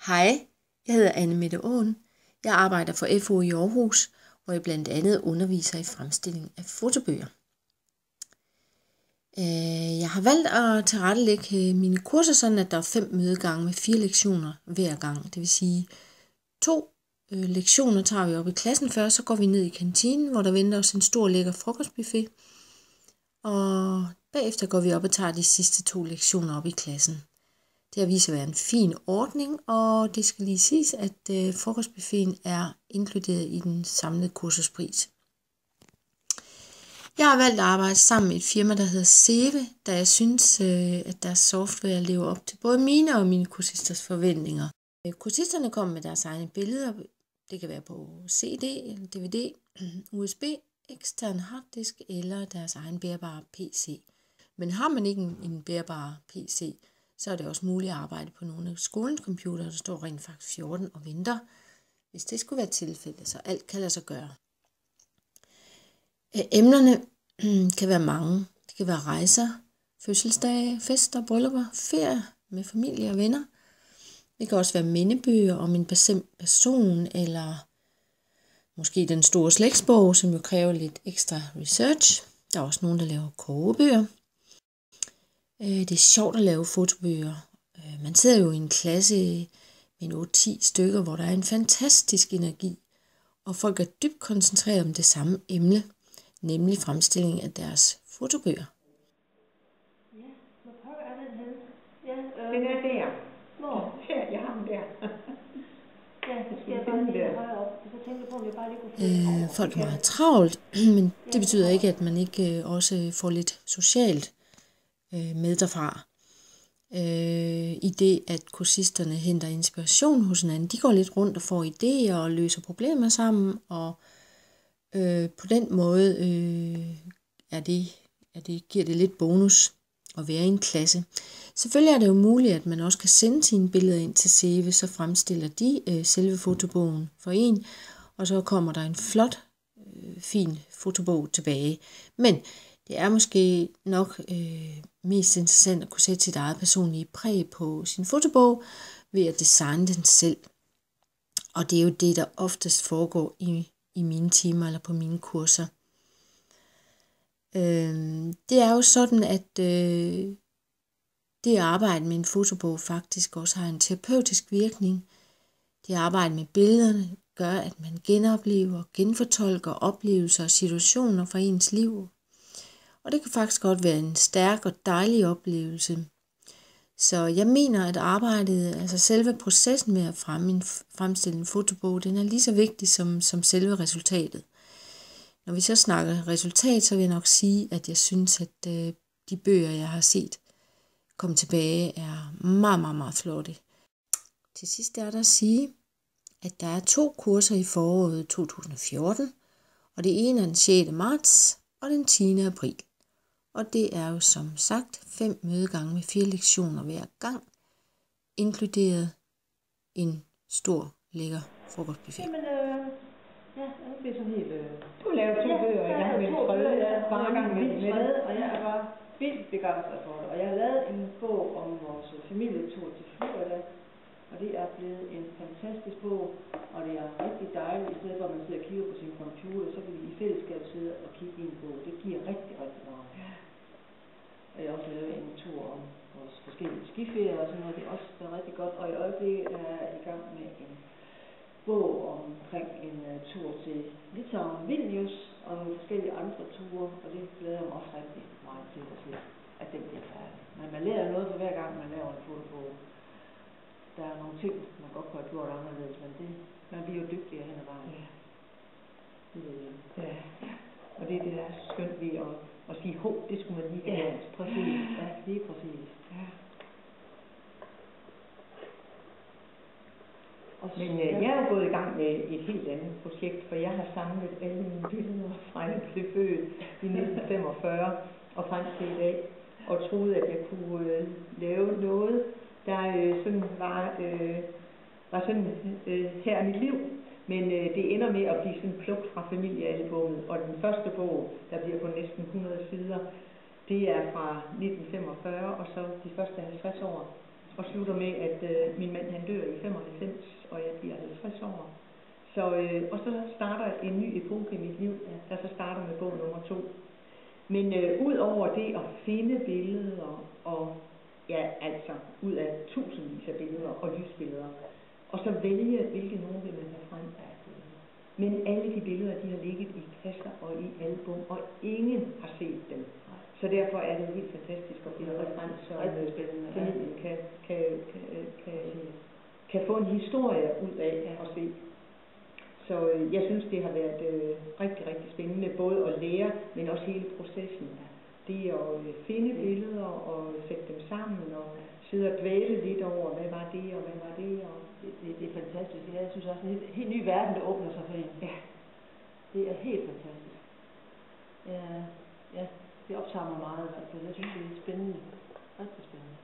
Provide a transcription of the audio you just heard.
Hej, jeg hedder Anne Mette Aaen. Jeg arbejder for FO i Aarhus, hvor jeg blandt andet underviser i fremstilling af fotobøger. Jeg har valgt at tilrettelægge mine kurser sådan, at der er 5 mødegange med 4 lektioner hver gang. Det vil sige 2 lektioner tager vi op i klassen først, så går vi ned i kantinen, hvor der venter os en stor lækker frokostbuffet. Og bagefter går vi op og tager de sidste 2 lektioner op i klassen. Det har vist at være en fin ordning, og det skal lige siges, at frokostbuffeten er inkluderet i den samlede kursuspris. Jeg har valgt at arbejde sammen med et firma, der hedder Seve, da jeg synes, at deres software lever op til både mine og mine kursisters forventninger. Kursisterne kommer med deres egne billeder. Det kan være på CD, DVD, USB, ekstern harddisk eller deres egen bærbare PC. Men har man ikke en bærbar PC, så er det også muligt at arbejde på nogle af skolens computere, der står rent faktisk 14 og venter, hvis det skulle være tilfældet, så alt kan lade sig gøre. Emnerne kan være mange. Det kan være rejser, fødselsdage, fester, bryllupper, ferie med familie og venner. Det kan også være mindebøger om en bestemt person, eller måske den store slægtsbog, som jo kræver lidt ekstra research. Der er også nogen, der laver kogebøger. Det er sjovt at lave fotobøger. Man sidder jo i en klasse med 8-10 stykker, hvor der er en fantastisk energi, og folk er dybt koncentreret om det samme emne, nemlig fremstilling af deres fotobøger. Ja, hvor pokker er den henne? Ja, den er der. Hvor? Ja, jeg har den der. Ja, så skal jeg bare lige højere op. Så tænkte jeg på, om jeg bare lige kunne få den over. Folk er meget travlt, men det betyder ikke, at man ikke også får lidt socialt med derfra. I det, at kursisterne henter inspiration hos hinanden. De går lidt rundt og får idéer og løser problemer sammen, og på den måde giver det lidt bonus at være i en klasse. Selvfølgelig er det jo muligt, at man også kan sende sine billeder ind til Seve, så fremstiller de selve fotobogen for en, og så kommer der en flot, fin fotobog tilbage. Men det er måske nok mest interessant at kunne sætte sit eget personlige præg på sin fotobog ved at designe den selv. Og det er jo det, der oftest foregår i mine timer eller på mine kurser. Det er jo sådan, at det arbejde med en fotobog faktisk også har en terapeutisk virkning. Det arbejde med billederne gør, at man genoplever, genfortolker oplevelser og situationer fra ens liv. Og det kan faktisk godt være en stærk og dejlig oplevelse. Så jeg mener, at arbejdet, altså selve processen med at fremstille en fotobog, den er lige så vigtig som selve resultatet. Når vi så snakker resultat, så vil jeg nok sige, at jeg synes, at de bøger, jeg har set komme tilbage, er meget, meget, meget flotte. Til sidst er der at sige, at der er 2 kurser i foråret 2014, og det ene er den 6. marts og den 10. april. Og det er jo som sagt 5 mødegange med 4 lektioner hver gang, inkluderet en stor, lækker frokostbuffet. Jamen, ja, nu bliver sådan helt... Du har lavet 2 bøger, og jeg har været tredje. Bare gang med det. Og jeg er bare vildt begejstret for det. Og jeg har lavet en bog om vores familietur til Florida, og det er blevet en fantastisk bog, og det er rigtig dejligt, i stedet for at man sidder og kigger på sin computer, så kan vi i fællesskab sidde og kigge i en bog. Det giver rigtig, rigtig meget. Og jeg har også lavet en tur om vores forskellige skiferier og sådan noget, det er også rigtig godt. Og i øjeblikket er jeg i gang med en bog omkring en tur til Litauen, Vilnius, og nogle forskellige andre ture, og det glæder jeg mig også rigtig meget til at se, at den bliver færdig. Men man lærer noget for hver gang, man laver en fotobog. Der er nogle ting, man godt kunne have gjort anderledes, men man bliver jo dygtigere hen ad vejen. Ja. Og det er skønt ved at sige, det skulle man lige have. Præcis. Ja, lige præcis. Ja. Men jeg er jo gået i gang med et helt andet projekt, for jeg har samlet alle mine billeder fra jeg blev født i 1945 og frem til i dag, og troede, at jeg kunne lave noget, der sådan var sådan her i mit liv. Men det ender med at blive sådan plukt fra familiealbummet, og den første bog, der bliver på næsten 100 sider, det er fra 1945, og så de første 50 år, og slutter med, at min mand han dør i 95. Så, og så starter en ny epoke i mit liv, der så starter med bog nummer 2. Men ud over det at finde billeder, og ja, altså ud af tusindvis af billeder og lysbilleder, og så vælge, hvilke nogen vil man have frem. Men alle de billeder, de har ligget i kasser og i album, og ingen har set dem. Så derfor er det helt fantastisk at finde frem, så familien kan få en historie ud af at se. Så jeg synes, det har været rigtig, rigtig spændende, både at lære, men også hele processen. Det at finde billeder og sætte dem sammen og sidde og dvæle lidt over, hvad var det og hvad var det. Og det er fantastisk. Jeg synes også, en helt ny verden, der åbner sig for en. Ja. Det er helt fantastisk. Ja, det optager mig meget i hvert fald. Jeg synes, det er spændende. Rigtig spændende.